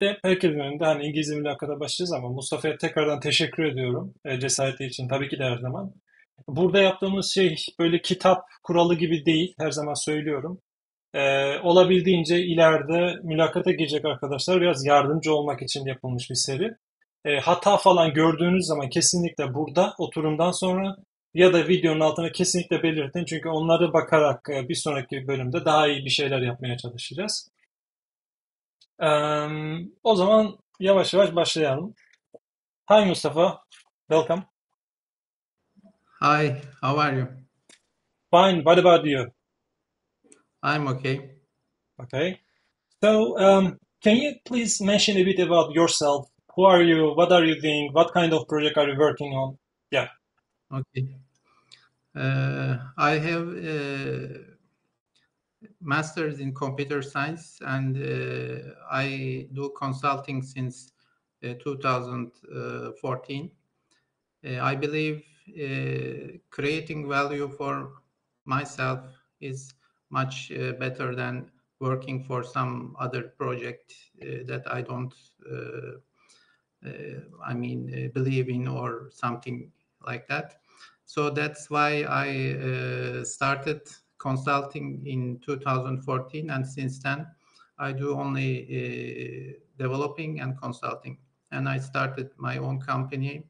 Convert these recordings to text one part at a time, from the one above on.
Ve herkesin önünde hani İngilizce mülakata başlayacağız ama Mustafa'ya tekrardan teşekkür ediyorum cesareti için tabii ki de her zaman. Burada yaptığımız şey böyle kitap kuralı gibi değil, her zaman söylüyorum. Olabildiğince ileride mülakata girecek arkadaşlar biraz yardımcı olmak için yapılmış bir seri. Hata falan gördüğünüz zaman kesinlikle burada oturumdan sonra ya da videonun altına kesinlikle belirtin. Çünkü onlara bakarak bir sonraki bölümde daha iyi bir şeyler yapmaya çalışacağız. O zaman yavaş yavaş başlayalım. Hi Mustafa, welcome. Hi, how are you? Fine, what about you? I'm okay. Okay. So, can you please mention a bit about yourself? Who are you? What are you doing? What kind of project are you working on? Yeah. Okay. I have master's in computer science and I do consulting since 2014. I believe creating value for myself is much better than working for some other project that I don't believe in or something like that. So that's why I started consulting in 2014, and since then I do only developing and consulting. And I started my own company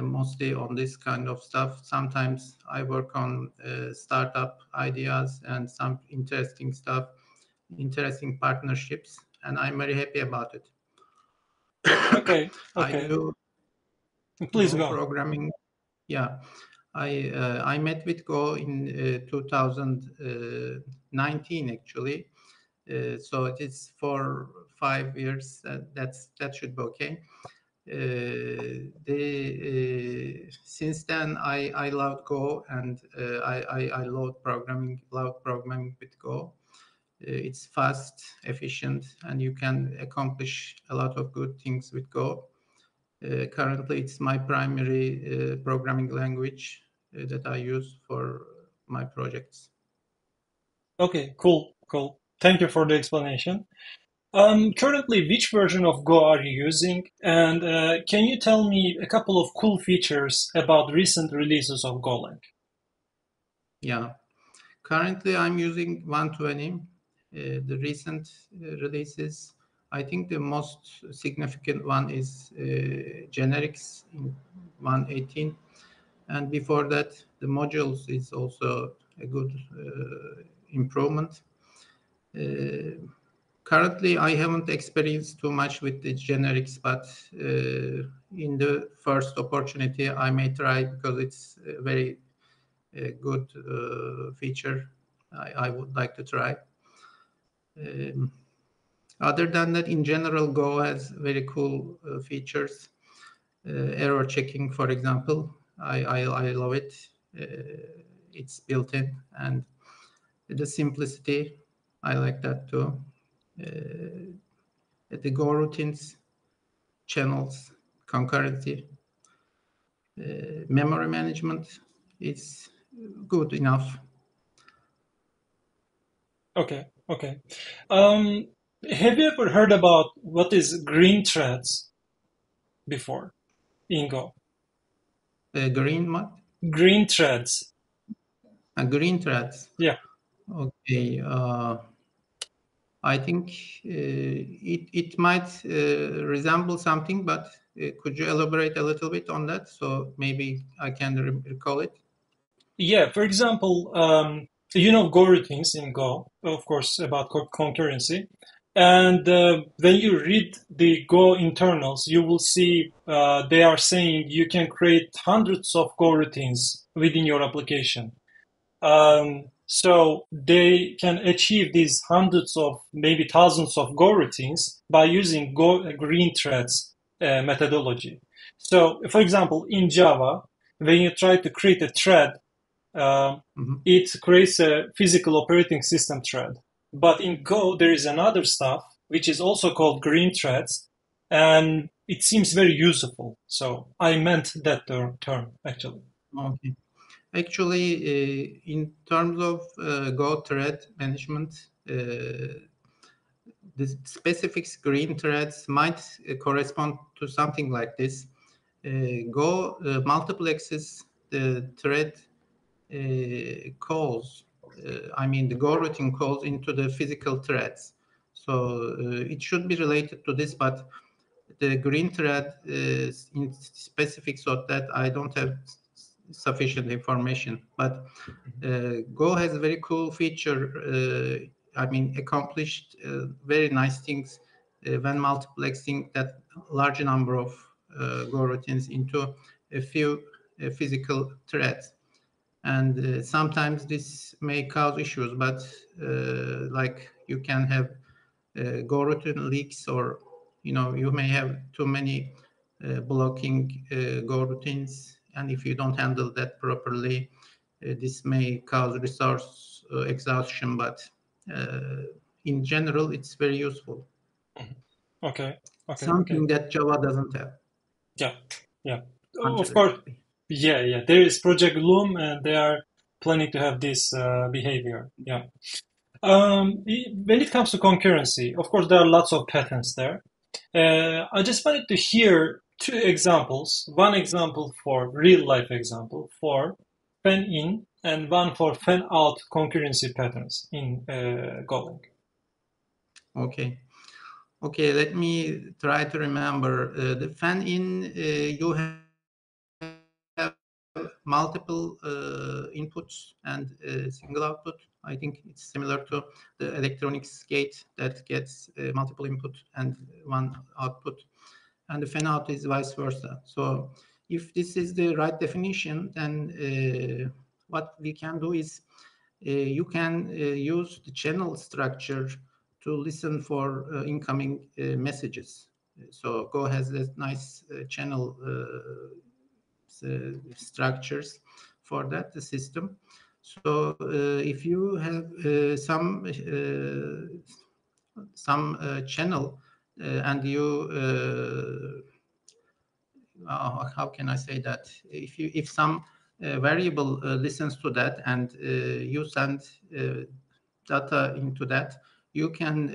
mostly on this kind of stuff. Sometimes I work on startup ideas and some interesting stuff, interesting partnerships, and I'm very happy about it. Okay. I Okay. do Please Go go. programming. Yeah, I met with Go in 2019 actually. So it is for 5 years. That should be okay. Since then I love Go and I love programming with Go. It's fast, efficient, and you can accomplish a lot of good things with Go. Currently, it's my primary programming language that I use for my projects. Okay, cool, cool. Thank you for the explanation. Currently, which version of Go are you using? And can you tell me a couple of cool features about recent releases of Golang? Yeah, currently I'm using 120. The recent releases, I think the most significant one is generics in 118, and before that, the modules is also a good improvement. Currently, I haven't experienced too much with the generics, but in the first opportunity, I may try because it's a very good feature. I would like to try. Um, Other than that, in general, Go has very cool features. Error checking, for example, I love it. It's built in, and the simplicity, I like that too. The Go routines, channels, concurrency, memory management is good enough. Okay, okay. Have you ever heard about what is green threads before in Go? Green what? Green threads. Green threads. Yeah. Okay. I think it might resemble something, but could you elaborate a little bit on that? So maybe I can recall it. Yeah, for example, you know Go routines in Go, of course, about concurrency. And when you read the Go internals, you will see they are saying you can create hundreds of Go routines within your application. So they can achieve these hundreds of, maybe thousands of Go routines by using Go green threads methodology. So, for example, in Java, when you try to create a thread, Mhm. it creates a physical operating system thread. But in Go, there is another stuff which is also called green threads, and it seems very useful. So I meant that term actually. Okay. Actually, in terms of Go thread management, the specifics green threads might correspond to something like this. Go multiplexes the thread calls, the Go routine calls into the physical threads. So it should be related to this, but the green thread is in specifics of that I don't have sufficient information. But Go has a very cool feature. Accomplished very nice things when multiplexing that large number of Go routines into a few physical threads. And sometimes this may cause issues, but like you can have Go routine leaks, or you may have too many blocking Go routines, and if you don't handle that properly, this may cause resource exhaustion. But in general, it's very useful. Okay. Something that Java doesn't have. Yeah. Of course. Yeah. There is Project Loom, and they are planning to have this behavior. Yeah. When it comes to concurrency, of course, there are lots of patterns there. I just wanted to hear two examples. One example for real life example for fan in and one for fan out concurrency patterns in Golang. Okay, let me try to remember. The fan in, you have multiple inputs and single output. I think it's similar to the electronics gate that gets multiple input and one output. And the fan out is vice versa. So if this is the right definition, then what we can do is you can use the channel structure to listen for incoming messages. So Go has this nice channel structures for that, the system. So if you have some channel and you how can I say that? If some variable listens to that and you send data into that, you can.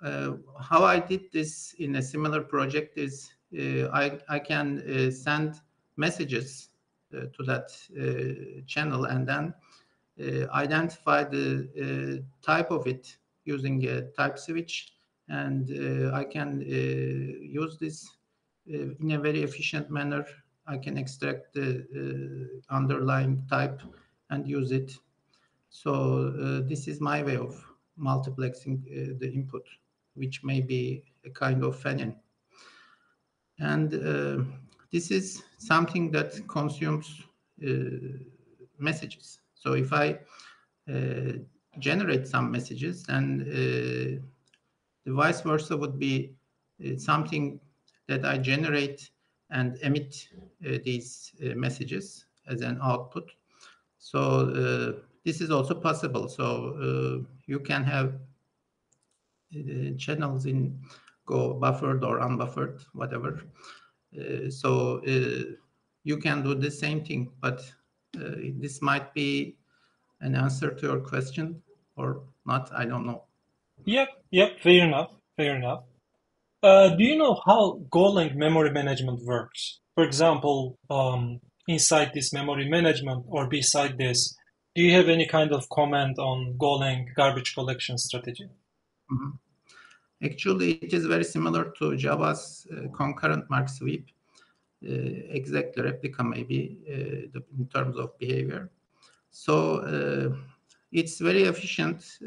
How I did this in a similar project is I can send messages to that channel and then identify the type of it using a type switch, and I can use this in a very efficient manner. I can extract the underlying type and use it. So this is my way of multiplexing the input, which may be a kind of fan-in. And this is something that consumes messages. So if I generate some messages, then the vice versa would be something that I generate and emit these messages as an output. So this is also possible. So you can have channels in Go buffered or unbuffered, whatever. So you can do the same thing, but this might be an answer to your question or not. I don't know. Yep. Fair enough. Do you know how Golang memory management works? For example, inside this memory management or beside this, do you have any kind of comment on Golang garbage collection strategy? Mm-hmm. Actually, it is very similar to Java's concurrent mark sweep, exactly replica maybe in terms of behavior. So it's very efficient,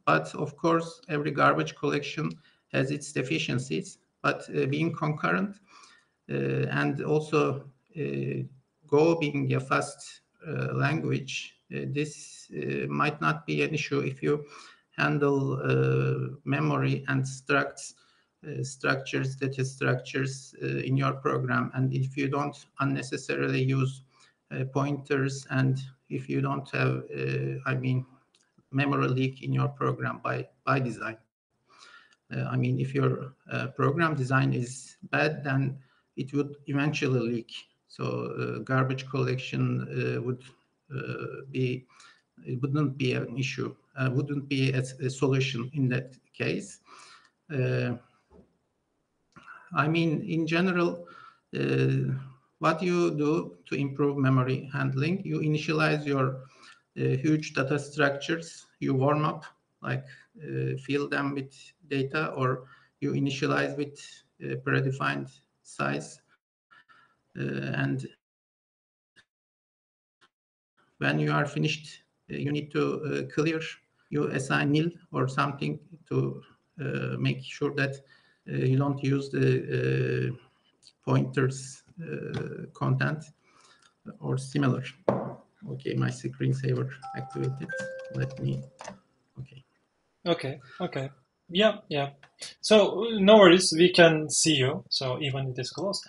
but of course, every garbage collection has its deficiencies. But being concurrent and also Go being a fast language, this might not be an issue if you handle memory and structures, data structures in your program, and if you don't unnecessarily use pointers, and if you don't have, memory leak in your program by design. If your program design is bad, then it would eventually leak. So garbage collection it wouldn't be an issue wouldn't be a solution in that case. I mean, in general, what you do to improve memory handling, you initialize your huge data structures, you warm up, like fill them with data, or you initialize with predefined size. And when you are finished, you need to clear, you assign nil or something to make sure that you don't use the pointers content or similar. Okay, my screensaver activated. Let me, okay. Okay. Yeah. So no worries, we can see you. So even it is closed.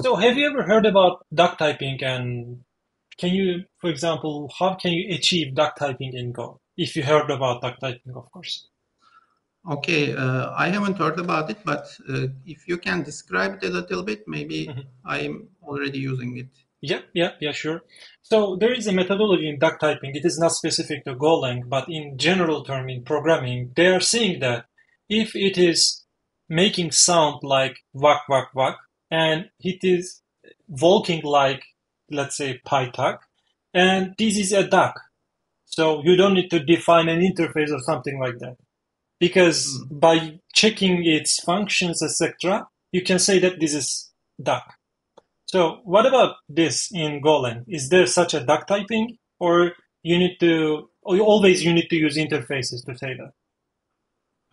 So have you ever heard about duck typing, and can you, for example, how can you achieve duck typing in Go? If you heard about duck typing, of course. Okay, I haven't heard about it, but if you can describe it a little bit, maybe I'm already using it. Yeah, sure. So there is a methodology in duck typing. It is not specific to Golang, but in general term in programming, they are saying that if it is making sound like wak wak wak, and it is walking like, let's say, pythak, and this is a duck. So you don't need to define an interface or something like that. Because by checking its functions, etc., you can say that this is duck. So what about this in Golang? Is there such a duck typing, or you need to, or you need to use interfaces to say that?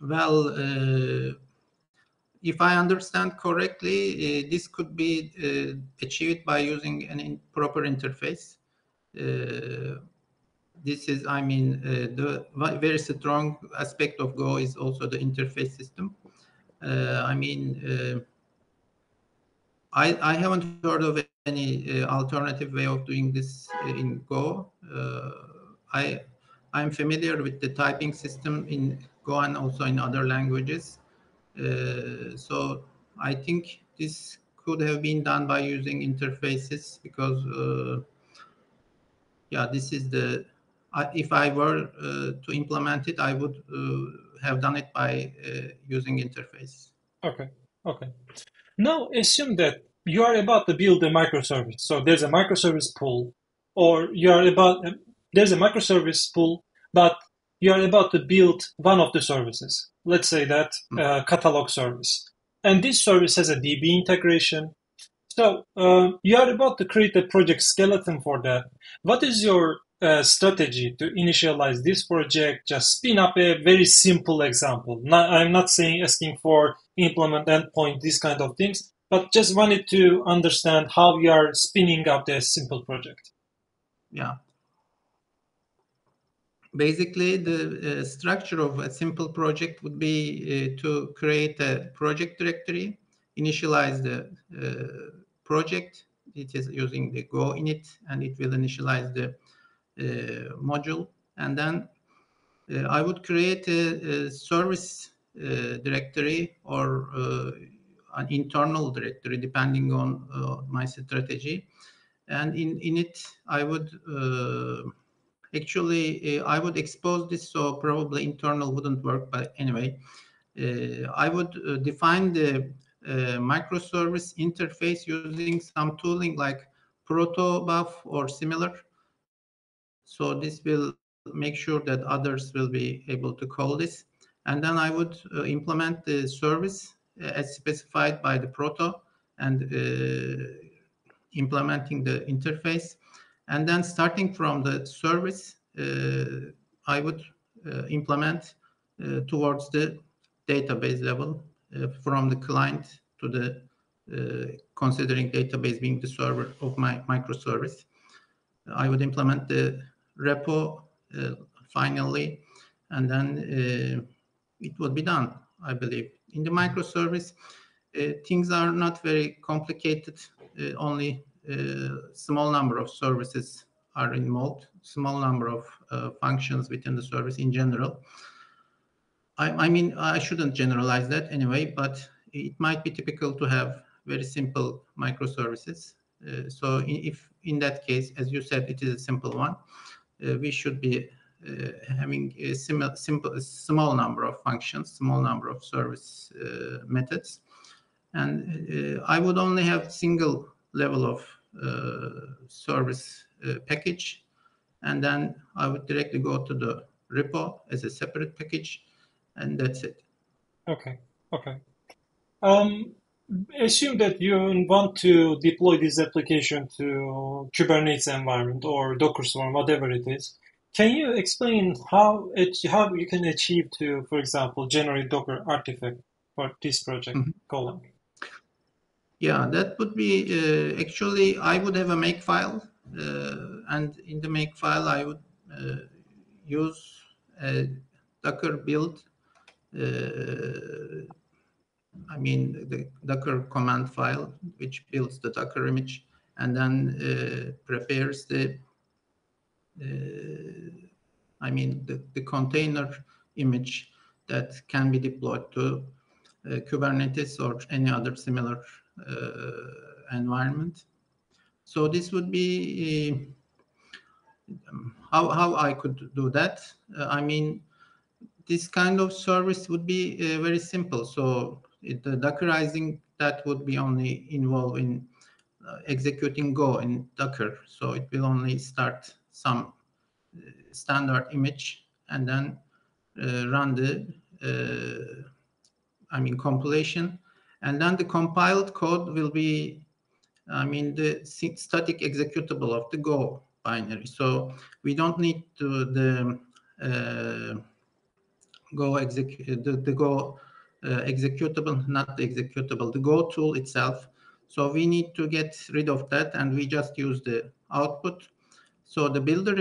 Well, if I understand correctly, this could be achieved by using an proper interface. This is, I mean, the very strong aspect of Go is also the interface system. I mean, I haven't heard of any alternative way of doing this in Go. I'm familiar with the typing system in Go and also in other languages. So I think this could have been done by using interfaces because, yeah, this is the, if I were to implement it, I would have done it by using interface. Okay. Now assume that you are about to build a microservice. So there's a microservice pool, or there's a microservice pool, but you are about to build one of the services. Let's say that catalog service. And this service has a DB integration. So you are about to create a project skeleton for that. What is your strategy to initialize this project? Just spin up a very simple example. I'm not saying asking for implement endpoint, these kind of things, but just wanted to understand how you are spinning up this simple project. Yeah. Basically, the structure of a simple project would be to create a project directory, initialize the project. It is using the Go init, and it will initialize the module. And then I would create a service directory or an internal directory, depending on my strategy. And in it, I would actually, I would expose this, so probably internal wouldn't work, but anyway, I would define the microservice interface using some tooling like protobuf or similar. So this will make sure that others will be able to call this. And then I would implement the service as specified by the proto and implementing the interface. And then starting from the service, I would implement towards the database level from the client to the considering database being the server of my microservice. I would implement the repo finally, and then it would be done, I believe. In the microservice, things are not very complicated. Only small number of services are involved, small number of functions within the service in general. I mean, I shouldn't generalize that anyway, but it might be typical to have very simple microservices. So if in that case, as you said, it is a simple one, we should be having a small number of functions, small number of service methods. And I would only have single level of service package, and then I would directly go to the repo as a separate package, and that's it. Okay. Okay. Assume that you want to deploy this application to Kubernetes environment or Docker Swarm, whatever it is. Can you explain how you can achieve to, for example, generate Docker artifact for this project, Golang? Yeah, that would be actually I would have a make file, and in the make file I would use a Docker build. I mean the Docker command file, which builds the Docker image and then prepares the container image that can be deployed to Kubernetes or any other similar environment. So this would be how I could do that. This kind of service would be very simple. So the Dockerizing, that would be only involved in executing Go in Docker. So it will only start some standard image and then run the compilation, and then the compiled code will be the static executable of the Go binary. So we don't need to the Go executable, not the executable, the Go tool itself. So we need to get rid of that, and we just use the output. So the builder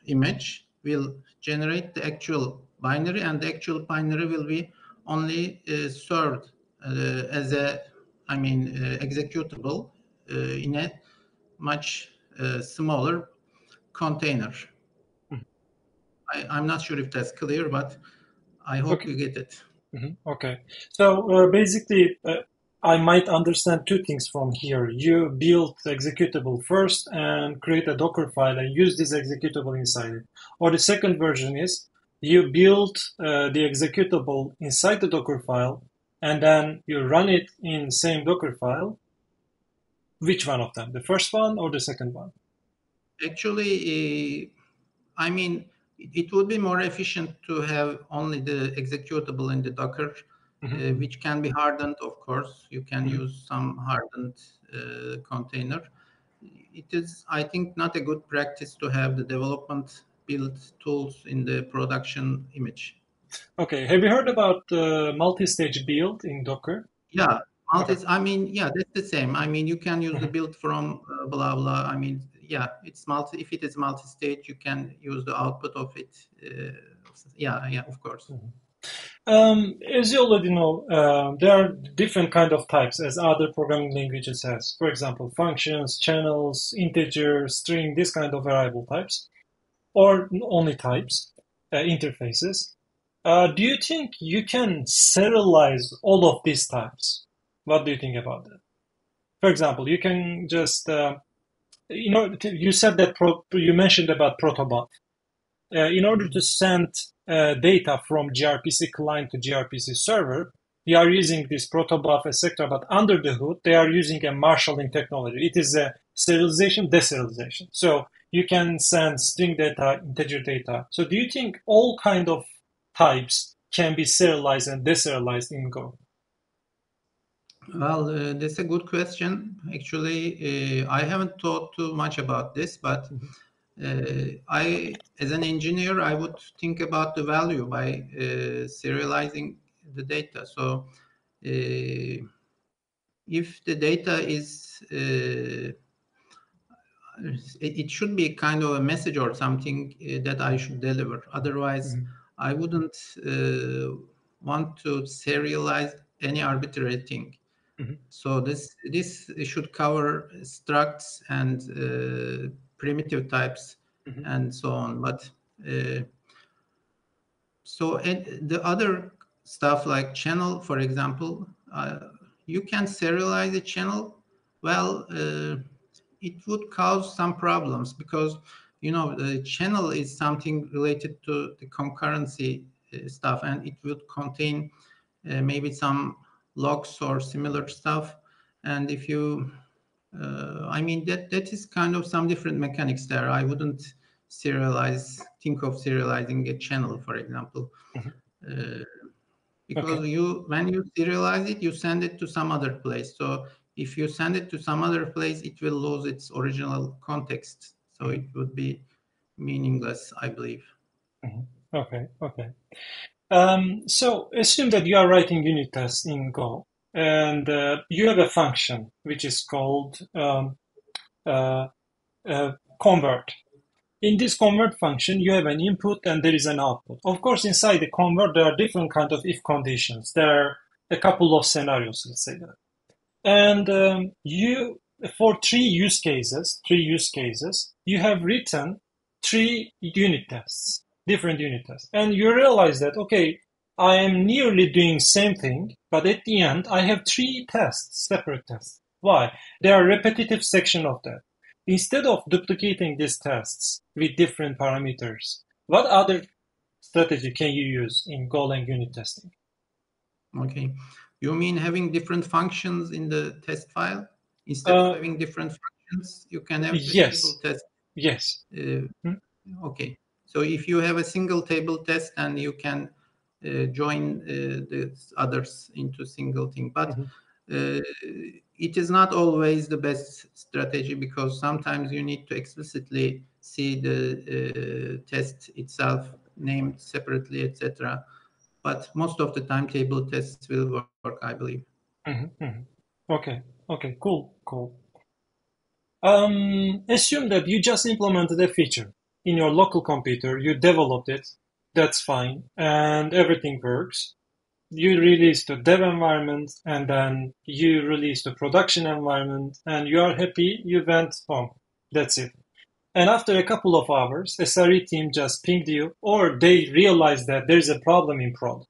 image will generate the actual binary, and the actual binary will be only served as a executable in a much smaller container. I'm not sure if that's clear, but I hope you get it. Okay. So basically, I might understand two things from here. You build the executable first and create a Docker file and use this executable inside it. Or the second version is you build the executable inside the Docker file and then you run it in the same Docker file. Which one of them? The first one or the second one? Actually, it would be more efficient to have only the executable in the Docker, which can be hardened, of course. You can use some hardened container. It is, I think, not a good practice to have the development build tools in the production image. Okay. Have you heard about multi-stage build in Docker? Yeah. That's the same. You can use the build from blah, blah. It's multi. If it is multi-stage, you can use the output of it. Of course. As you already know, there are different kind of types as other programming languages has. For example, functions, channels, integer, string, this kind of variable types, or only types, interfaces. Do you think you can serialize all of these types? What do you think about that? For example, you can just, you said that you mentioned about protobuf. In order to send data from gRPC client to gRPC server, we are using this protobuf, etc. But under the hood, they are using a marshalling technology. It is a serialization, deserialization. So you can send string data, integer data. So do you think all kind of types can be serialized and deserialized in Go? Well, that's a good question. Actually, I haven't thought too much about this, but as an engineer, I would think about the value by serializing the data. So if the data is, it should be kind of a message or something that I should deliver. Otherwise, I wouldn't want to serialize any arbitrary thing. So this should cover structs and primitive types and so on. But the other stuff like channel, for example, you can serialize a channel. Well, it would cause some problems because the channel is something related to the concurrency stuff, and it would contain maybe some logs or similar stuff. And if you, that is kind of some different mechanics there. I wouldn't think of serializing a channel, for example, because when you serialize it, you send it to some other place. So if you send it to some other place, it will lose its original context. So it would be meaningless, I believe. Okay. So assume that you are writing unit tests in Go, and you have a function which is called convert. In this convert function, you have an input and there is an output. Of course, inside the convert, there are different kinds of if conditions. There are a couple of scenarios, let's say that. And you, for three use cases, you have written three unit tests, different unit tests. And you realize that, okay, I am nearly doing same thing, but at the end, I have three tests, separate tests. Why? They are repetitive section of that. Instead of duplicating these tests with different parameters, what other strategy can you use in Golang unit testing? Okay. You mean having different functions in the test file? Instead of having different functions, you can have a table test. Yes. Okay. So if you have a single table test, and you can join the others into single thing. But it is not always the best strategy, because sometimes you need to explicitly see the test itself named separately, etc. But most of the time, table tests will work, I believe. Okay, cool. Assume that you just implemented a feature in your local computer, you developed it, that's fine, and everything works. You release the dev environment, and then you release the production environment, and you are happy, you went home. That's it. And after a couple of hours, SRE team just pinged you, or they realize that there's a problem in prod,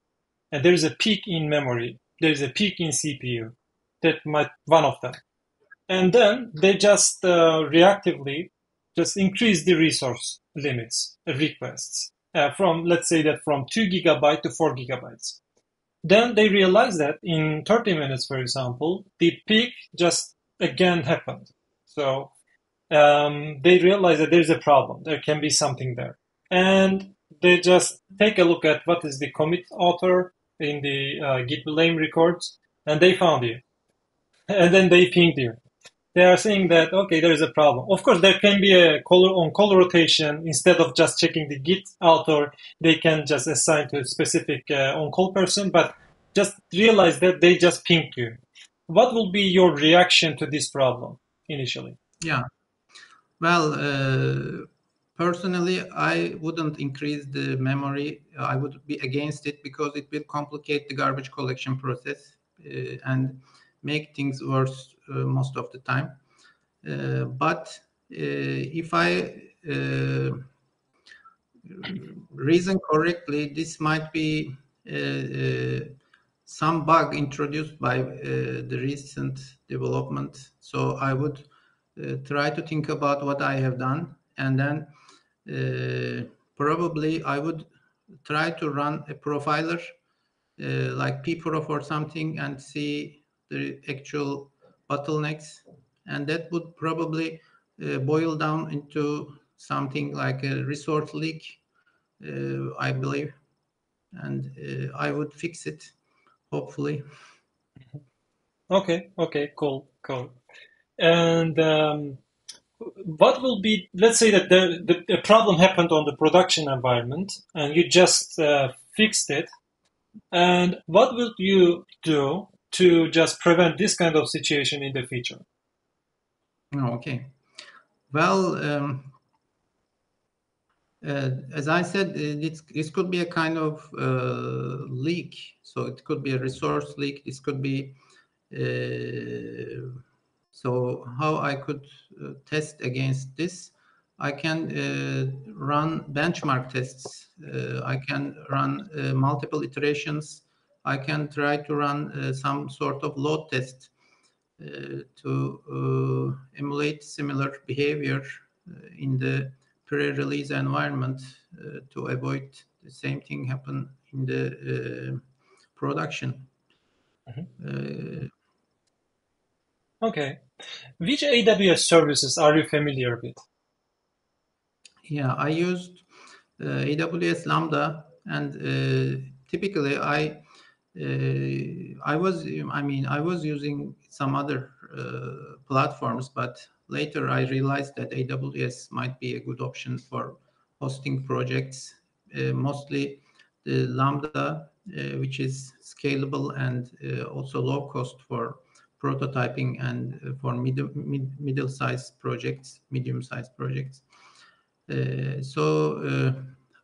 and there's a peak in memory, there's a peak in CPU. That might one of them. And then they just reactively just increase the resource limits, requests, from, let's say that from 2 gigabytes to 4 gigabytes. Then they realize that in 30 minutes, for example, the peak just again happened. So they realize that there's a problem. There can be something there. And they just take a look at what is the commit author in the Git blame records, and they found you. And then they pinged you. They are saying that, okay, there is a problem. Of course, there can be a on-call rotation. Instead of just checking the Git author, they can just assign to a specific on-call person, but just realize that they just pinged you. What will be your reaction to this problem initially? Yeah. Well, personally, I wouldn't increase the memory. I would be against it, because it will complicate the garbage collection process and make things worse most of the time. But if I reason correctly, this might be some bug introduced by the recent development. So I would try to think about what I have done, and then probably I would try to run a profiler like pprof or something, and see the actual bottlenecks, and that would probably boil down into something like a resource leak, I believe, and I would fix it, hopefully. Okay, cool. And what will be, let's say that the problem happened on the production environment and you just fixed it. And what will you do to just prevent this kind of situation in the future? Okay. Well, as I said, this could be a kind of leak. So it could be a resource leak. This could be so how I could test against this. I can run benchmark tests. I can run multiple iterations. I can try to run some sort of load test to emulate similar behavior in the pre-release environment to avoid the same thing happen in the production. Okay. Which AWS services are you familiar with? Yeah, I used AWS Lambda, and typically I was using some other platforms, but later I realized that AWS might be a good option for hosting projects, mostly the Lambda, which is scalable and also low cost for prototyping and for middle-sized projects, medium-sized projects. So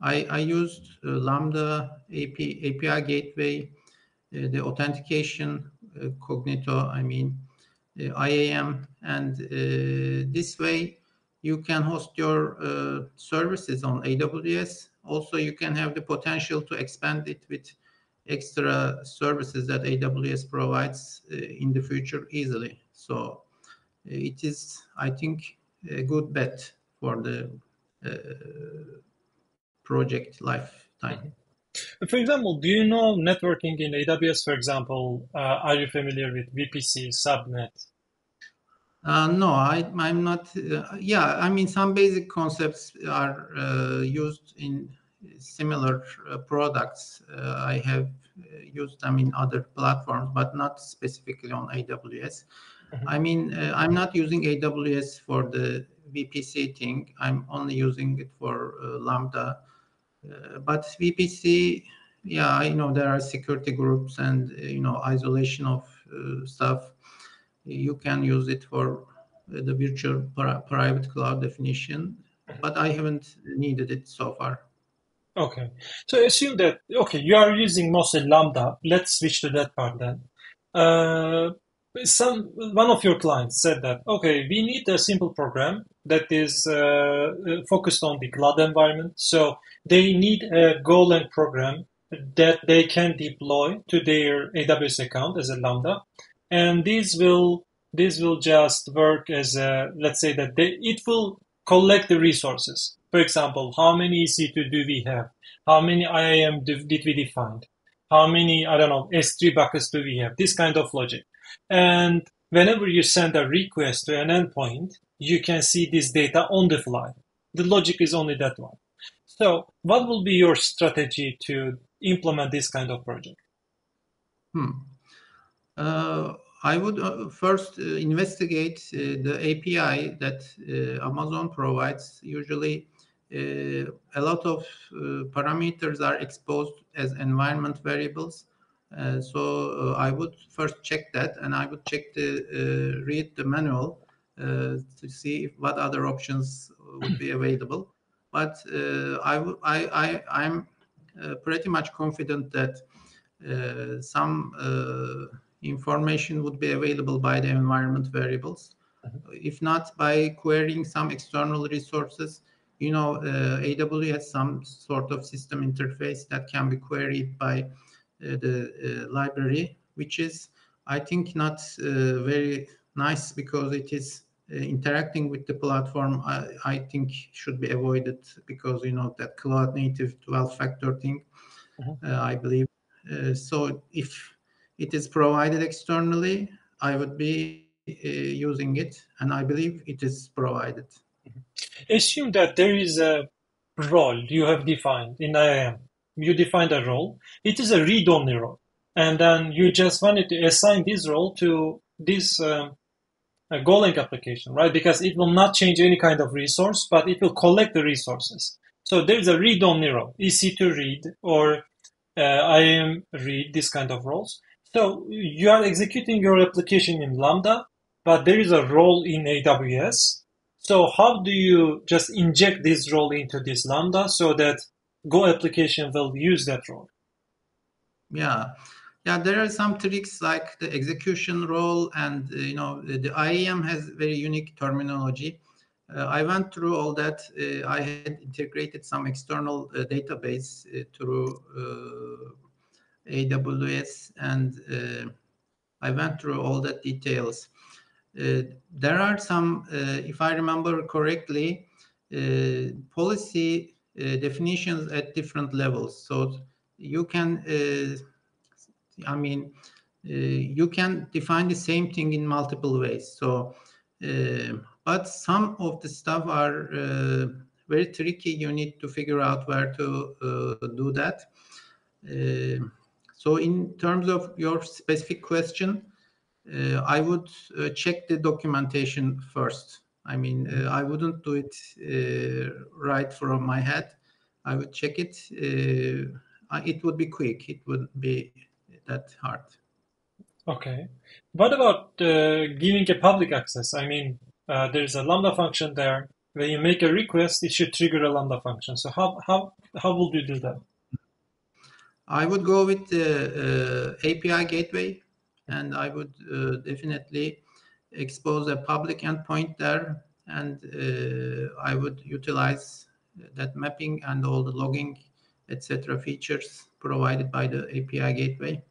I used Lambda API gateway, the authentication, Cognito, IAM, and this way you can host your services on AWS. Also, you can have the potential to expand it with extra services that AWS provides in the future easily. So it is, I think, a good bet for the project lifetime. For example, do you know networking in AWS, for example? Are you familiar with VPC, subnet? No, I'm not. Some basic concepts are used in similar products. I have used them in other platforms, but not specifically on AWS. I'm not using AWS for the VPC thing. I'm only using it for Lambda. But VPC, yeah, I know there are security groups and isolation of stuff. You can use it for the virtual private cloud definition, but I haven't needed it so far. Okay. So assume that, okay, you are using mostly Lambda. Let's switch to that part then. One of your clients said that, okay, we need a simple program that is focused on the cloud environment. So they need a Golang program that they can deploy to their AWS account as a Lambda. And this will just work as a, let's say that it will collect the resources. For example, how many EC2 do we have? How many IAM did we define? How many, I don't know, S3 buckets do we have? This kind of logic. And whenever you send a request to an endpoint, you can see this data on the fly. The logic is only that one. So what will be your strategy to implement this kind of project? I would first investigate the API that Amazon provides. Usually, a lot of parameters are exposed as environment variables. So I would first check that, and I would read the manual to see what other options would be available. But I'm pretty much confident that some information would be available by the environment variables. If not, by querying some external resources. AWS has some sort of system interface that can be queried by the library, which is, I think, not very nice because it is interacting with the platform. I think should be avoided because that cloud native 12-factor thing. I believe. So if it is provided externally, I would be using it, and I believe it is provided. Assume that there is a role you have defined in IAM. You defined a role. It is a read-only role. And then you just wanted to assign this role to this Golang application, right? Because it will not change any kind of resource, but it will collect the resources. So there is a read-only role, EC2 read or IAM read, this kind of roles. So you are executing your application in Lambda, but there is a role in AWS. So how do you just inject this role into this Lambda so that Go application will use that role? Yeah, there are some tricks like the execution role, and the IAM has very unique terminology. I went through all that. I had integrated some external database through AWS, and I went through all the details. There are some, if I remember correctly, policy definitions at different levels. So you can, you can define the same thing in multiple ways. So, but some of the stuff are very tricky. You need to figure out where to do that. So in terms of your specific question, I would check the documentation first. I wouldn't do it right from my head. I would check it. It would be quick. It wouldn't be that hard. Okay. What about giving a public access? There's a Lambda function there. When you make a request, it should trigger a Lambda function. So how would you do that? I would go with the API gateway, and I would definitely expose a public endpoint there, and I would utilize that mapping and all the logging, etc. features provided by the API gateway.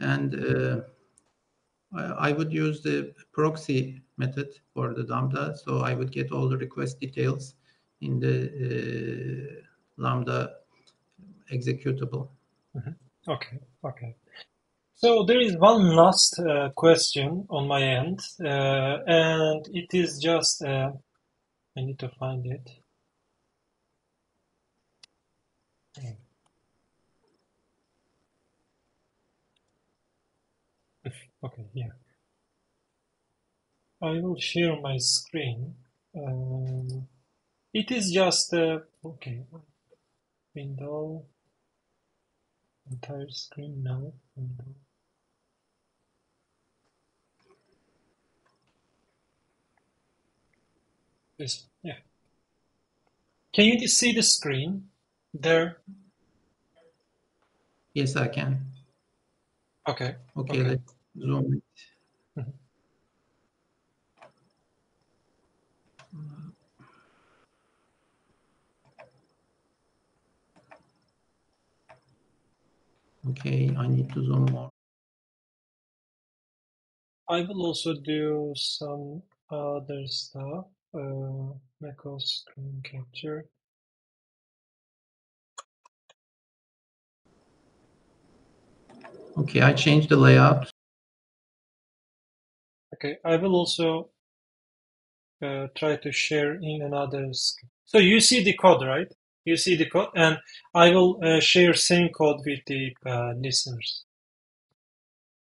And I would use the proxy method for the Lambda, so I would get all the request details in the Lambda executable. Okay. So there is one last question on my end, and it is just, I need to find it. Okay, here. I will share my screen. It is just, okay, window, entire screen now, window. This, yeah. Can you see the screen there? Yes, I can. Okay. Okay. Let's zoom it. Okay, I need to zoom more. I will also do some other stuff. MacOS screen capture. Okay, I changed the layout. Okay, I will also try to share in another screen. So you see the code, right? You see the code, and I will share same code with the listeners.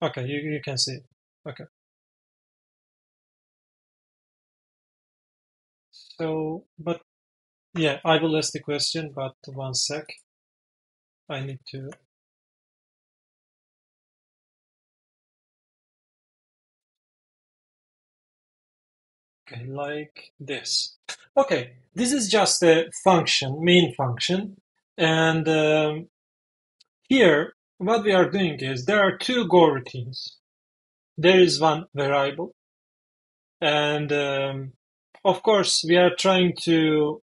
Okay, you can see it. Okay. So, but yeah, I will ask the question, but one sec. I need to. Okay, like this. Okay, this is just a function, main function. And here, what we are doing is there are two Go routines. There is one variable. And of course, we are trying to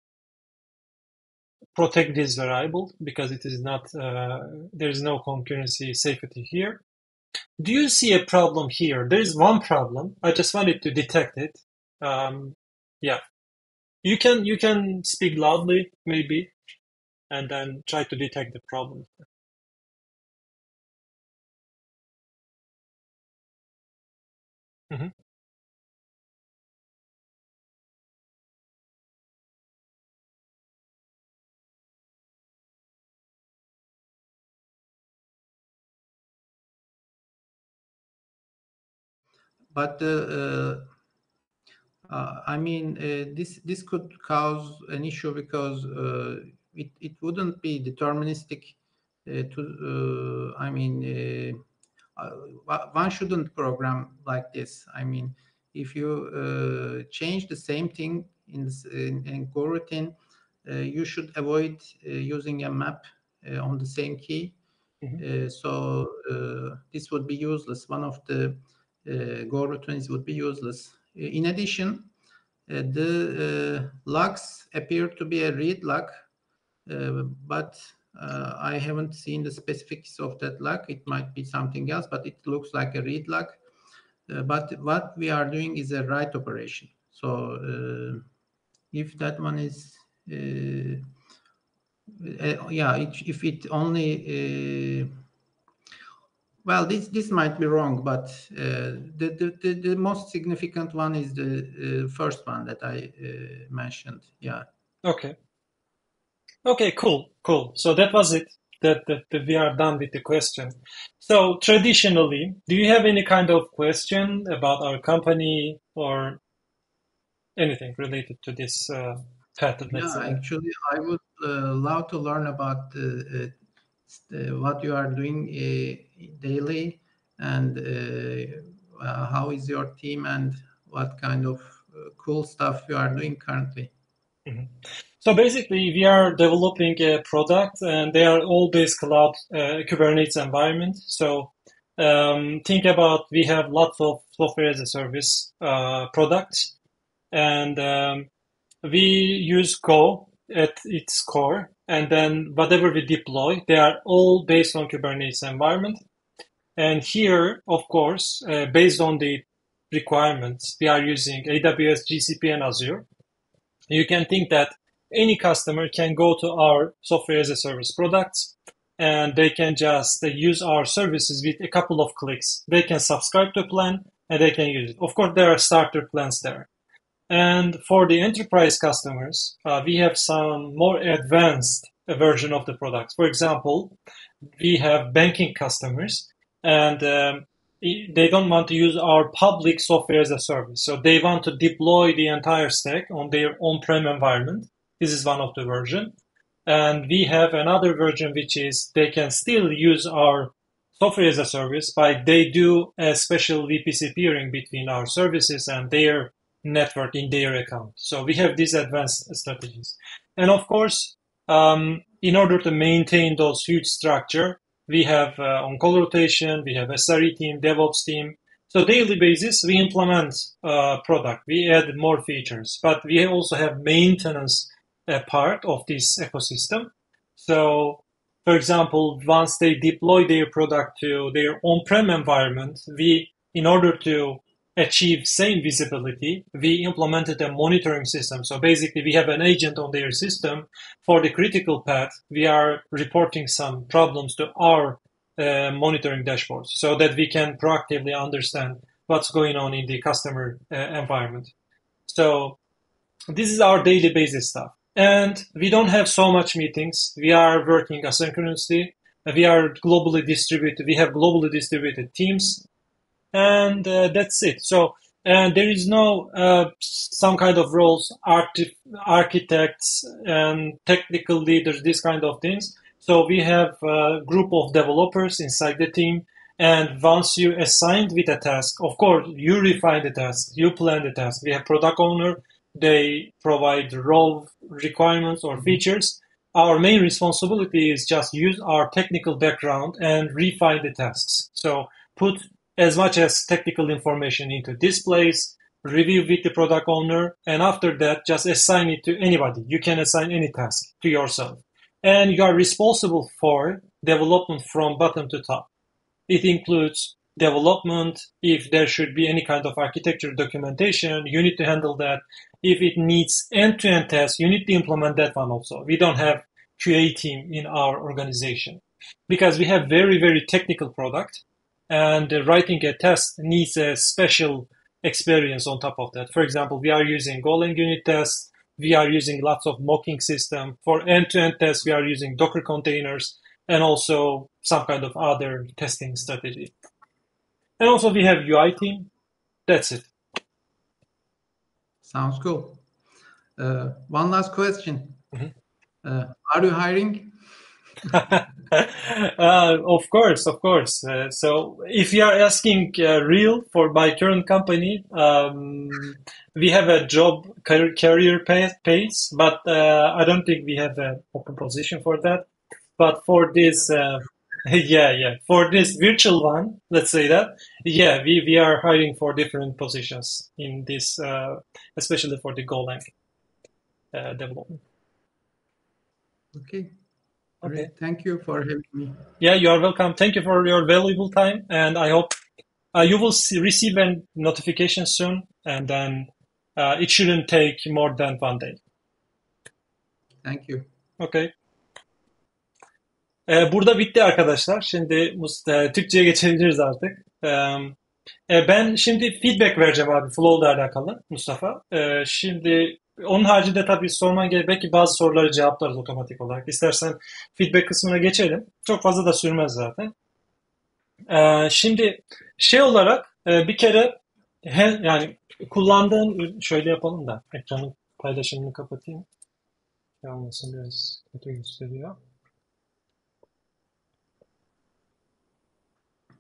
protect this variable because it is not, there is no concurrency safety here. Do you see a problem here? There is one problem. I just wanted to detect it. Yeah. You can speak loudly, maybe, and then try to detect the problem. Mhm. But this could cause an issue because it wouldn't be deterministic. One shouldn't program like this. If you change the same thing in coroutine, you should avoid using a map on the same key. So this would be useless. One of the Go routines would be useless. In addition, the logs appear to be a read log, but I haven't seen the specifics of that log. It might be something else, but it looks like a read log. But what we are doing is a write operation. So if that one is if it only well, this might be wrong, but the most significant one is the first one that I mentioned. Yeah. Okay. Okay, cool. So that was it. That we are done with the question. So traditionally, do you have any kind of question about our company or anything related to this pattern, let's Yeah, say? actually, I would love to learn about what you are doing daily, and how is your team, and what kind of cool stuff you are doing currently. Mhm. So basically, we are developing a product, and they are all based cloud Kubernetes environment. So think about we have lots of software as a service products, and we use Go at its core, and then whatever we deploy, they are all based on Kubernetes environment. And here, of course, based on the requirements, we are using AWS, GCP, and Azure. You can think that any customer can go to our software as a service products, and they can just use our services with a couple of clicks. They can subscribe to a plan and they can use it. Of course, there are starter plans there. And for the enterprise customers, we have some more advanced version of the product. For example, we have banking customers, and they don't want to use our public software as a service. So they want to deploy the entire stack on their on-prem environment. This is one of the version. And we have another version, which is they can still use our software as a service, but they do a special VPC peering between our services and their network in their account. So we have these advanced strategies. And of course, in order to maintain those huge structure, we have on-call rotation, we have SRE team, DevOps team. So daily basis, we implement product, we add more features, but we also have maintenance part of this ecosystem. So, for example, once they deploy their product to their on-prem environment, in order to achieve same visibility, we implemented a monitoring system. So basically, we have an agent on their system. For the critical path, we are reporting some problems to our monitoring dashboards so that we can proactively understand what's going on in the customer environment. So this is our daily basis stuff. And we don't have so much meetings. We are working asynchronously. We are globally distributed. We have globally distributed teams. And that's it. So, and there is no some kind of roles, architects and technical leaders, these kind of things. So we have a group of developers inside the team. And once you assigned with a task, of course, you refine the task, you plan the task. We have product owner. They provide role requirements or features. Our main responsibility is just use our technical background and refine the tasks. So put as much as technical information into this place, review with the product owner, and after that, just assign it to anybody. You can assign any task to yourself. And you are responsible for development from bottom to top. It includes development. If there should be any kind of architecture documentation, you need to handle that. If it needs end-to-end tests, you need to implement that one also. We don't have QA team in our organization because we have very, very technical product. And writing a test needs a special experience on top of that. For example, we are using Golang unit tests. We are using lots of mocking system. For end-to-end tests, we are using Docker containers and also some kind of other testing strategy. And also we have UI team. That's it. Sounds cool. One last question. Mm-hmm. Are you hiring? Of course. So if you are asking real for my current company, we have a job career pace, but I don't think we have an open position for that. But for this, for this virtual one, let's say that, we are hiring for different positions in this, especially for the Golang development. Okay. Great. Thank you for having me. Yeah, you are welcome. Thank you for your valuable time, and I hope you will receive a notification soon, and then it shouldn't take more than 1 day. Thank you. Okay. Burada bitti arkadaşlar. Şimdi Türkçe'ye geçebiliriz artık. Ben şimdi feedback vereceğim abi flow ile alakalı Mustafa. Şimdi onun haricinde tabii sorman gerek belki bazı soruları cevaplarız otomatik olarak. İstersen feedback kısmına geçelim. Çok fazla da sürmez zaten. Şimdi şey olarak bir kere yani kullandığın şöyle yapalım da ekranın paylaşımını kapatayım. Yanmasın biraz kötü gösteriyor.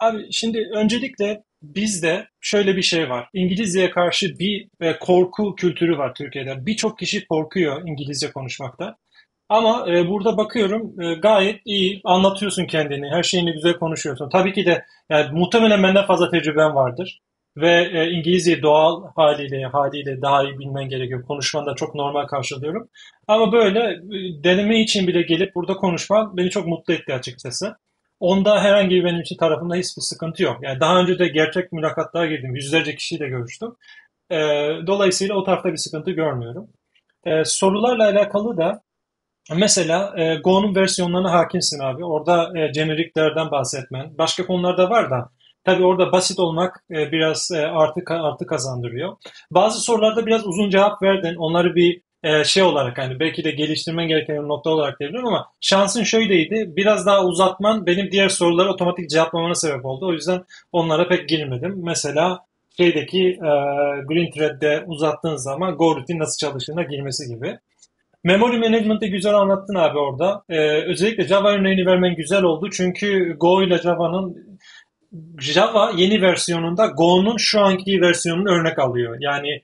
Abi şimdi öncelikle bizde şöyle bir şey var. İngilizceye karşı bir korku kültürü var Türkiye'de. Birçok kişi korkuyor İngilizce konuşmakta. Ama burada bakıyorum gayet iyi anlatıyorsun kendini, her şeyini güzel konuşuyorsun. Tabii ki de yani muhtemelen benden fazla tecrüben vardır ve İngilizceyi doğal haliyle daha iyi bilmen gerekiyor. Konuşmanı da çok normal karşılıyorum. Ama böyle deneme için bile gelip burada konuşman beni çok mutlu etti açıkçası. Onda herhangi bir benim için tarafımda hiçbir sıkıntı yok. Yani daha önce de gerçek mülakatlara girdim. Yüzlerce kişiyle görüştüm. E, Dolayısıyla o tarafta bir sıkıntı görmüyorum. Sorularla alakalı da mesela Go'nun versiyonlarına hakimsin abi. Orada jeneriklerden bahsetmen. Başka konularda var da. Tabii orada basit olmak biraz artı kazandırıyor. Bazı sorularda biraz uzun cevap verdin. Onları bir şey olarak hani belki de geliştirmen gereken bir nokta olarak diyebilirim ama şansın şöyleydi. Biraz daha uzatman benim diğer soruları otomatik cevaplamana sebep oldu. O yüzden onlara pek girmedim. Mesela şeydeki Green Thread'de uzattığın zaman Go rutin nasıl çalıştığına girmesi gibi. Memory Management'ı güzel anlattın abi orada. Özellikle Java örneğini vermen güzel oldu. Çünkü Go ile Java yeni versiyonunda Go'nun şu anki versiyonunu örnek alıyor. Yani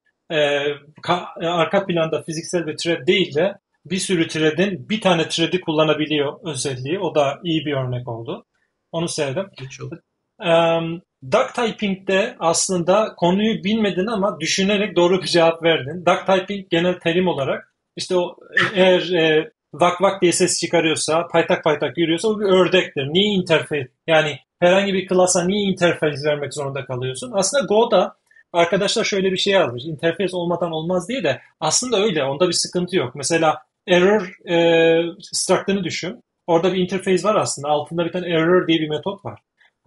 arka planda fiziksel bir thread değil de bir sürü thread'in bir tane thread'i kullanabiliyor özelliği. O da iyi bir örnek oldu. Onu sevdim. Duck typing'de aslında konuyu bilmedin ama düşünerek doğru bir cevap verdin. Duck typing genel terim olarak işte o eğer vak vak diye ses çıkarıyorsa, paytak paytak yürüyorsa o bir ördektir. Niye interface? Yani herhangi bir klasa niye interface vermek zorunda kalıyorsun? Aslında Go'da arkadaşlar şöyle bir şey yazmış. Interface olmadan olmaz diye de aslında öyle. Onda bir sıkıntı yok. Mesela error struct'ını düşün. Orada bir interface var aslında. Altında bir tane error diye bir metot var.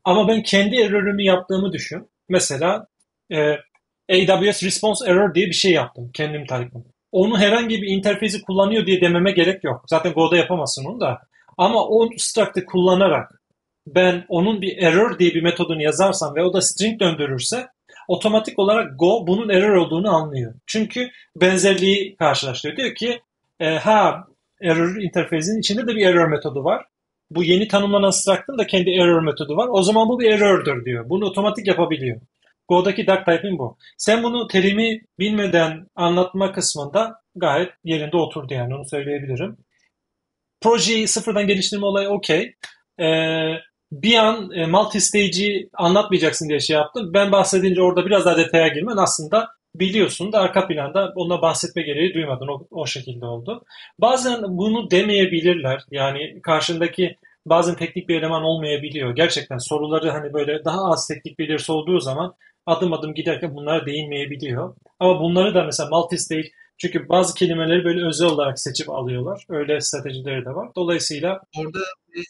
Ama ben kendi error'ümü yaptığımı düşün. Mesela e, AWS Response Error diye bir şey yaptım. Kendim type'ım. Onu herhangi bir interfeysi kullanıyor diye dememe gerek yok. Zaten Go'da yapamazsın onu da. Ama o struct'ı kullanarak ben onun bir error diye bir metodunu yazarsam ve o da string döndürürse otomatik olarak Go bunun error olduğunu anlıyor. Çünkü benzerliği karşılaştırıyor. Diyor ki error interfeysin içinde de bir error metodu var. Bu yeni tanımlanan struct'ın da kendi error metodu var. O zaman bu bir error'dır diyor. Bunu otomatik yapabiliyor. Go'daki duck typing bu. Sen bunu terimi bilmeden anlatma kısmında gayet yerinde oturdu yani onu söyleyebilirim. Projeyi sıfırdan geliştirme olayı okey. Bir an multi-stage'i anlatmayacaksın diye şey yaptım. Ben bahsedince orada biraz daha detaya girmen aslında biliyorsun da arka planda onunla bahsetme gereği duymadın. O şekilde oldu. Bazen bunu demeyebilirler. Yani karşındaki bazen teknik bir eleman olmayabiliyor. Gerçekten soruları hani böyle daha az teknik bilirsi olduğu zaman adım adım giderken bunlara değinmeyebiliyor. Ama bunları da mesela multi-stage çünkü bazı kelimeleri böyle özel olarak seçip alıyorlar. Öyle stratejileri de var. Dolayısıyla Orada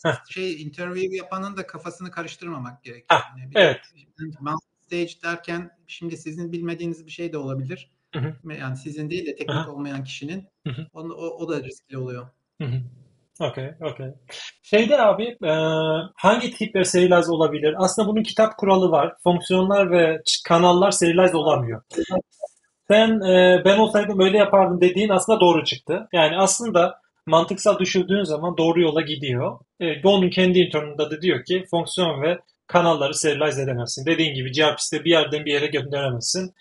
heh, interview yapanın da kafasını karıştırmamak gerekiyor. heh, Yani bir de evet. stage derken şimdi sizin bilmediğiniz bir şey de olabilir. Hı hı, Yani sizin değil de teknik aha, olmayan kişinin hı hı, o da riskli oluyor. hı hı. Okey, okey. Şeyde abi hangi tipler serialize olabilir? Aslında bunun kitap kuralı var. Fonksiyonlar ve kanallar serialize olamıyor. Sen ben olsaydım böyle yapardım dediğin aslında doğru çıktı. Yani aslında mantıksal düşündüğün zaman doğru yola gidiyor. Go'nun kendi internında da diyor ki fonksiyon ve kanalları serialize edemezsin. Dediğin gibi gRPC'de bir yerden bir yere gönderemezsin.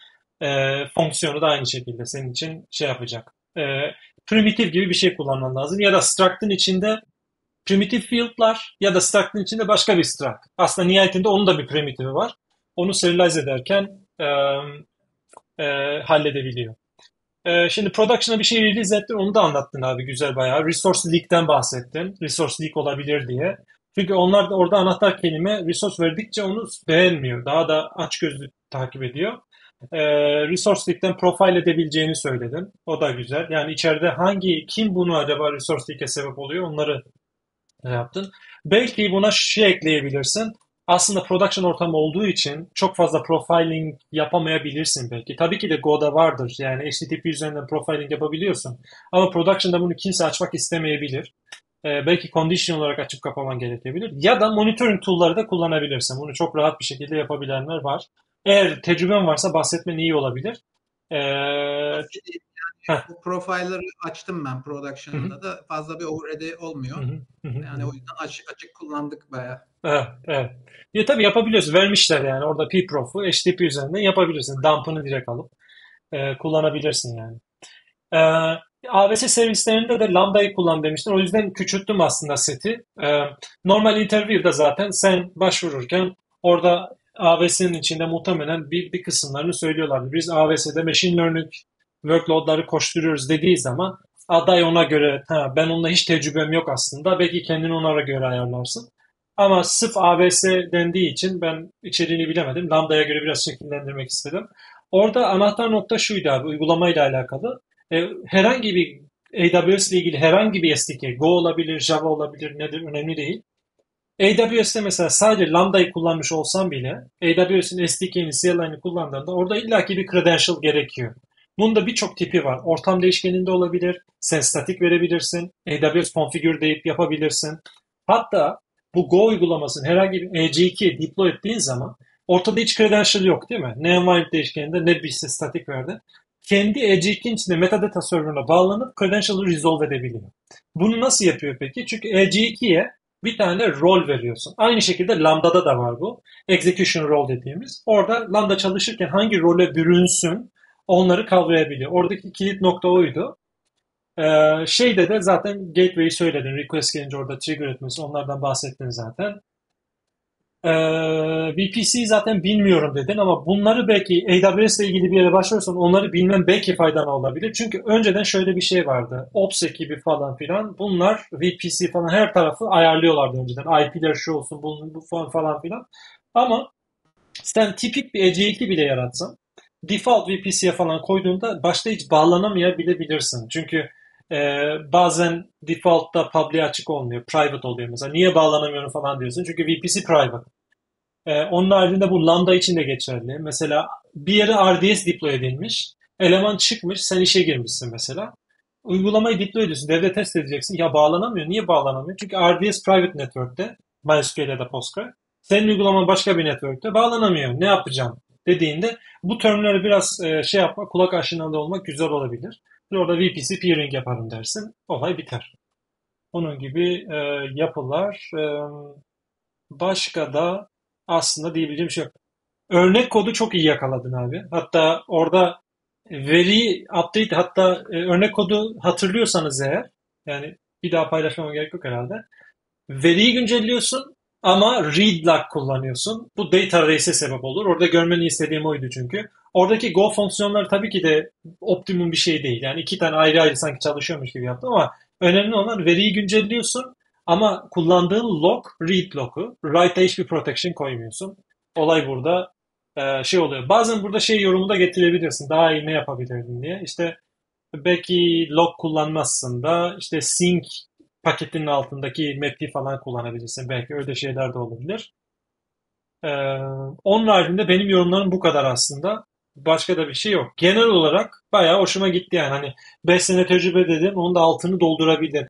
Fonksiyonu da aynı şekilde senin için şey yapacak. Primitif gibi bir şey kullanman lazım. Ya da struct'ın içinde primitif field'lar ya da struct'ın içinde başka bir struct. Aslında nihayetinde onun da bir primitivi var. Onu serialize ederken halledebiliyor. Şimdi production'a bir şey release ettin, onu da anlattın abi güzel bayağı. Resource leak'ten bahsettin. Resource leak olabilir diye. Çünkü onlar da orada anahtar kelime resource verdikçe onu beğenmiyor. Daha da açgözlü takip ediyor. Resource League'den profile edebileceğini söyledin. O da güzel. Yani içeride kim bunu acaba Resource League'e sebep oluyor onları yaptın. Belki buna şey ekleyebilirsin. Aslında production ortamı olduğu için çok fazla profiling yapamayabilirsin belki. Tabii ki de Go'da vardır. Yani HTTP üzerinden profiling yapabiliyorsun. Ama production'da bunu kimse açmak istemeyebilir. Belki condition olarak açıp kapaman gerekebilir. Ya da monitoring tool'ları da kullanabilirsin. Bunu çok rahat bir şekilde yapabilenler var. Eğer tecrüben varsa bahsetmen iyi olabilir. Ee, heh, Bu profile'ları açtım ben hı hı, production'da da fazla bir overhead'i hı olmuyor. hı, hı hı, hı Yani o hı. yüzden açık kullandık bayağı. Evet, evet. Ya tabii yapabiliyorsun. Vermişler yani. Orada pprof'u HTTP üzerinden yapabilirsin. Dump'ını direkt alıp kullanabilirsin yani. E, AWS servislerinde de Lambda'yı kullan demiştin. O yüzden küçülttüm aslında seti. Normal interview'da zaten sen başvururken orada AWS'nin içinde muhtemelen bir kısımlarını söylüyorlardı. Biz AWS'de machine learning workload'ları koşturuyoruz dediği zaman aday ona göre ha, ben onunla hiç tecrübem yok aslında. Belki kendini ona göre ayarlarsın. Ama sırf AWS dendiği için ben içeriğini bilemedim. Lambda'ya göre biraz şekillendirmek istedim. Orada anahtar nokta şuydu abi uygulamayla alakalı. Herhangi bir AWS ile ilgili herhangi bir SDK, Go olabilir, Java olabilir, nedir önemli değil. AWS'te mesela sadece Lambda'yı kullanmış olsam bile AWS'in SDK'ni, CLI'ni kullandığında orada illaki bir credential gerekiyor. Bunun da birçok tipi var. Ortam değişkeninde olabilir. Sen statik verebilirsin. AWS configure deyip yapabilirsin. Hatta bu Go uygulamasını herhangi bir EC2'ye deploy ettiğin zaman ortada hiç credential yok değil mi? Ne environment değişkeninde ne bir statik verdi. Kendi EC2'nin içinde metadata serverına bağlanıp credential'ı resolve edebiliyor. Bunu nasıl yapıyor peki? Çünkü EC2'ye bir tane rol veriyorsun. Aynı şekilde Lambda'da da var bu. Execution role dediğimiz. Orada Lambda çalışırken hangi role bürünsün onları kavrayabiliyor. Oradaki kilit nokta oydu. Şeyde de zaten gateway'i söyledin. Request gelince orada trigger etmesi onlardan bahsettin zaten. VPC zaten bilmiyorum dedin ama bunları belki AWS ile ilgili bir yere başvurursan onları bilmem belki faydana olabilir. Çünkü önceden şöyle bir şey vardı. Ops ekibi falan filan bunlar VPC falan her tarafı ayarlıyorlardı önceden. IP'ler şu olsun bu falan filan. Ama sen tipik bir EC2 bile yaratsan default VPC'ye falan koyduğunda başta hiç bağlanamayabilirsin. Çünkü e, bazen default'ta public'e açık olmuyor. Private oluyor mesela. Niye bağlanamıyorum falan diyorsun. Çünkü VPC private. Onun haricinde bu Lambda için de geçerli. Mesela bir yere RDS deploy edilmiş. Eleman çıkmış, sen işe girmişsin mesela. Uygulamayı deploy ediyorsun, devre test edeceksin. Ya bağlanamıyor. Niye bağlanamıyor? Çünkü RDS private network'te, MySQL ya da Postgre. Senin uygulaman başka bir network'te bağlanamıyor. Ne yapacağım dediğinde bu terminal'i biraz şey yapmak, kulak aşinalı olmak güzel olabilir. Orada VPC peering yaparım dersin. Olay biter. Onun gibi yapılar. Başka da aslında diyebileceğim şey yok. Örnek kodu çok iyi yakaladın abi. Hatta orada veri update hatta örnek kodu hatırlıyorsanız eğer yani bir daha paylaşmama gerek yok herhalde. Veriyi güncelliyorsun ama read lag kullanıyorsun. Bu data race'e sebep olur. Orada görmeni istediğim oydu çünkü. Oradaki Go fonksiyonları tabii ki de optimum bir şey değil. Yani iki tane ayrı ayrı sanki çalışıyormuş gibi yaptım ama önemli olan veriyi güncelliyorsun ama kullandığın log, read log'u. Write'a hiçbir protection koymuyorsun. Olay burada şey oluyor. Bazen burada şey yorumu da getirebilirsin. Daha iyi ne yapabilirdin diye. İşte belki log kullanmazsın da işte sync paketinin altındaki map'i falan kullanabilirsin. Belki öyle şeyler de olabilir. Ee, Onun haricinde benim yorumlarım bu kadar aslında. Başka da bir şey yok. Genel olarak bayağı hoşuma gitti yani. Hani 5 sene tecrübe dedim, onun da altını doldurabildin.